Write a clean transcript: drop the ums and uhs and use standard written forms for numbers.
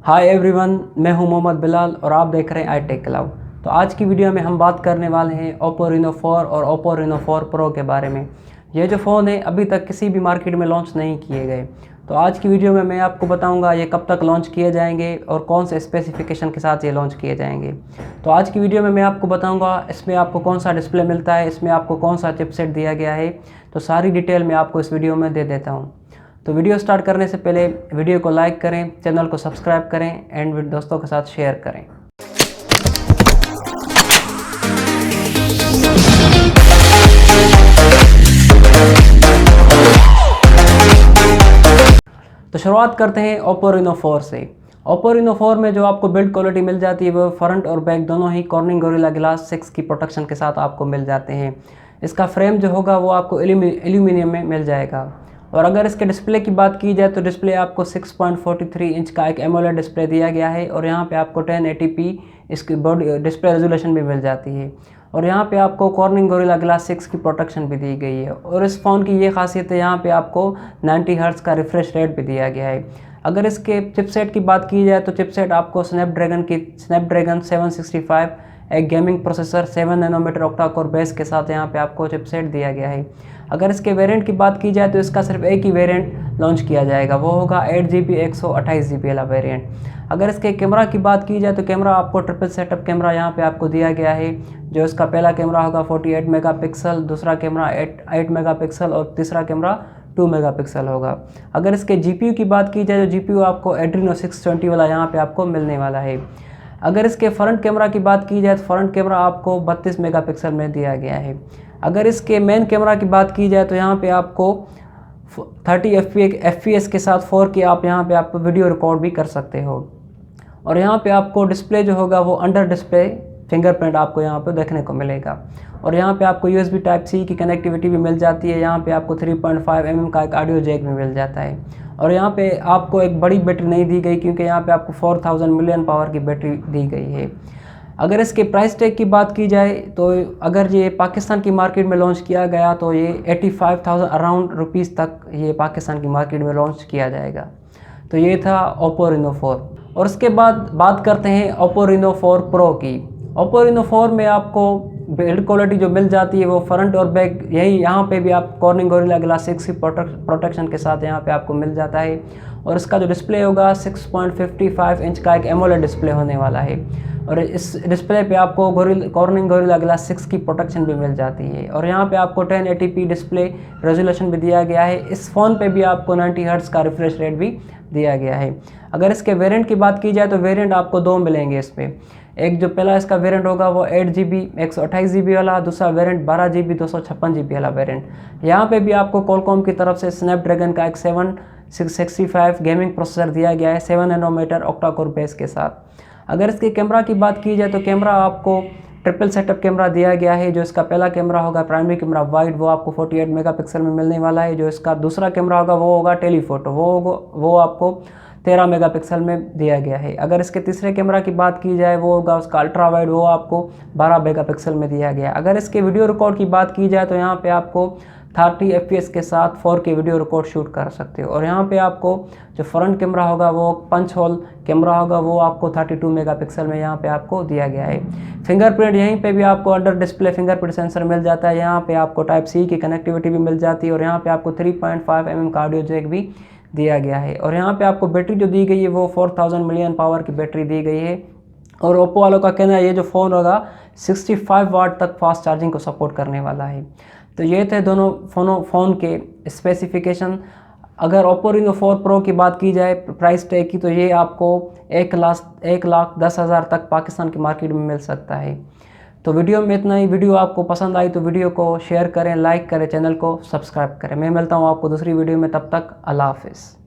Hi everyone, मैं हूं मोहम्मद बिलाल और आप देख रहे हैं आई टेक क्लाउड। तो आज की वीडियो में हम बात करने वाले हैं Oppo Reno 4 और Oppo Reno 4 Pro के बारे में। ये जो फ़ोन है अभी तक किसी भी मार्केट में लॉन्च नहीं किए गए। तो आज की वीडियो में मैं आपको बताऊंगा ये कब तक लॉन्च किए जाएंगे और कौन से स्पेसिफिकेशन के साथ ये लॉन्च किए जाएंगे। तो आज की वीडियो में मैं आपको बताऊँगा इसमें आपको कौन सा डिस्प्ले मिलता है, इसमें आपको कौन सा चिपसेट दिया गया है। तो सारी डिटेल मैं आपको इस वीडियो में दे देता हूँ। तो वीडियो स्टार्ट करने से पहले वीडियो को लाइक करें, चैनल को सब्सक्राइब करें एंड दोस्तों के साथ शेयर करें। तो शुरुआत करते हैं Oppo Reno 4 से। Oppo Reno 4 में जो आपको बिल्ड क्वालिटी मिल जाती है वो फ्रंट और बैक दोनों ही कॉर्निंग गोरिल्ला ग्लास 6 की प्रोटेक्शन के साथ आपको मिल जाते हैं। इसका फ्रेम जो होगा वो आपको एल्यूमिनियम में मिल जाएगा। और अगर इसके डिस्प्ले की बात की जाए तो डिस्प्ले आपको 6.43 इंच का एक एमोलेड डिस्प्ले दिया गया है और यहाँ पे आपको 1080p इसकी बॉडी डिस्प्ले रेजोल्यूशन भी मिल जाती है। और यहाँ पे आपको कॉर्निंग गोरिल्ला ग्लास 6 की प्रोटेक्शन भी दी गई है। और इस फ़ोन की ये खासियत है, यहाँ पे आपको 90 हर्ट्ज का रिफ्रेश रेट भी दिया गया है। अगर इसके चिपसेट की बात की जाए तो चिपसेट आपको स्नैपड्रैगन 765 एक gaming processor 7 nanometre octa core base के साथ यहाँ पे आपको चिपसेट दिया गया है। अगर इसके वेरिएंट की बात की जाए तो इसका सिर्फ एक ही वेरिएंट लॉन्च किया जाएगा, वो होगा 8GB 128GB वाला वेरिएंट। अगर इसके कैमरा की बात की जाए तो कैमरा आपको ट्रिपल सेटअप कैमरा यहाँ पे आपको दिया गया है। जो इसका पहला कैमरा होगा 48 मेगापिक्सल, दूसरा कैमरा 8 मेगापिक्सल और तीसरा कैमरा 2 मेगापिक्सल होगा। अगर इसके GPU की बात की जाए तो GPU आपको Adreno 620 वाला यहाँ पे आपको मिलने वाला है। अगर इसके फ्रंट कैमरा की बात की जाए तो फ्रंट कैमरा आपको 32 मेगापिक्सल में दिया गया है। अगर इसके मेन कैमरा की बात की जाए तो यहाँ पे आपको 30 FPS के साथ 4K आप यहाँ पे आप वीडियो रिकॉर्ड भी कर सकते हो। और यहाँ पे आपको डिस्प्ले जो होगा वो अंडर डिस्प्ले फिंगरप्रिंट आपको यहाँ पे देखने को मिलेगा। और यहाँ पे आपको USB Type-C की कनेक्टिविटी भी मिल जाती है। यहाँ पे आपको 3.5 mm का एक ऑडियो जैक भी मिल जाता है। और यहाँ पे आपको एक बड़ी बैटरी नहीं दी गई क्योंकि यहाँ पे आपको 4000 मिलियन पावर की बैटरी दी गई है। अगर इसके प्राइस टैग की बात की जाए तो अगर ये पाकिस्तान की मार्केट में लॉन्च किया गया तो ये 85,000 अराउंड रुपीज़ तक ये पाकिस्तान की मार्केट में लॉन्च किया जाएगा। तो ये था Oppo Reno 4। और उसके बाद बात करते हैं Oppo Reno 4 Pro की। Oppo Reno 4 में आपको बिल्ड क्वालिटी जो मिल जाती है वो फ्रंट और बैक यही यहाँ पे भी आप कॉर्निंग गोरिल्ला ग्लास 6 की प्रोटेक्शन के साथ यहाँ पे आपको मिल जाता है। और इसका जो डिस्प्ले होगा 6.55 इंच का एक एमोलेड डिस्प्ले होने वाला है। और इस डिस्प्ले पे आपको कॉर्निंग गोरिल्ला ग्लास 6 की प्रोटेक्शन भी मिल जाती है। और यहाँ पे आपको 1080p डिस्प्ले रेजोल्यूशन भी दिया गया है। इस फ़ोन पे भी आपको 90 हर्ट्ज का रिफ्रेश रेट भी दिया गया है। अगर इसके वेरिएंट की बात की जाए तो वेरिएंट आपको दो मिलेंगे इसमें। एक जो पहला इसका वेरिएंट होगा वो 8GB 128GB वाला, दूसरा वेरिएंट 12GB 256GB वाला वेरिएंट। यहाँ पे भी आपको कॉलकॉम की तरफ से स्नैपड्रैगन का एक 765 गेमिंग प्रोसेसर दिया गया है 7 नैनोमीटर ऑक्टा कोर बेस के साथ। अगर इसके कैमरा की बात की जाए तो कैमरा आपको ट्रिपल सेटअप कैमरा दिया गया है। जो इसका पहला कैमरा होगा प्राइमरी कैमरा वाइड, वो आपको 48 मेगापिक्सल में मिलने वाला है। जो इसका दूसरा कैमरा होगा वो होगा टेलीफोटो, वो आपको 13 मेगापिक्सल में दिया गया है। अगर इसके तीसरे कैमरा की बात की जाए वो होगा उसका अल्ट्रा वाइड, वो आपको 12 मेगापिक्सल में दिया गया है। अगर इसके वीडियो रिकॉर्ड की बात की जाए तो यहाँ पे आपको 30 FPS के साथ 4K वीडियो रिकॉर्ड शूट कर सकते हो। और यहाँ पे आपको जो फ्रंट कैमरा होगा वो पंच होल कैमरा होगा, वो आपको 32 मेगापिक्सल में यहाँ पे आपको दिया गया है। फिंगरप्रिंट यहीं पे भी आपको अंडर डिस्प्ले फिंगरप्रिंट सेंसर मिल जाता है। यहाँ पे आपको Type-C की कनेक्टिविटी भी मिल जाती है। और यहाँ पे आपको 3.5 mm का ऑडियो जैक भी दिया गया है। और यहाँ पे आपको बैटरी जो दी गई है वो 4000 मिलियन पावर की बैटरी दी गई है। और ओप्पो वालों का कहना है ये जो फ़ोन होगा 65 वाट तक फास्ट चार्जिंग को सपोर्ट करने वाला है। तो ये थे दोनों फ़ोन के स्पेसिफिकेशन। अगर Oppo Reno 4 Pro की बात की जाए प्राइस टैग की तो ये आपको 1,10,000 तक पाकिस्तान की मार्केट में मिल सकता है। तो वीडियो में इतना ही। वीडियो आपको पसंद आई तो वीडियो को शेयर करें, लाइक करें, चैनल को सब्सक्राइब करें। मैं मिलता हूँ आपको दूसरी वीडियो में, तब तक अल्लाह हाफिज़।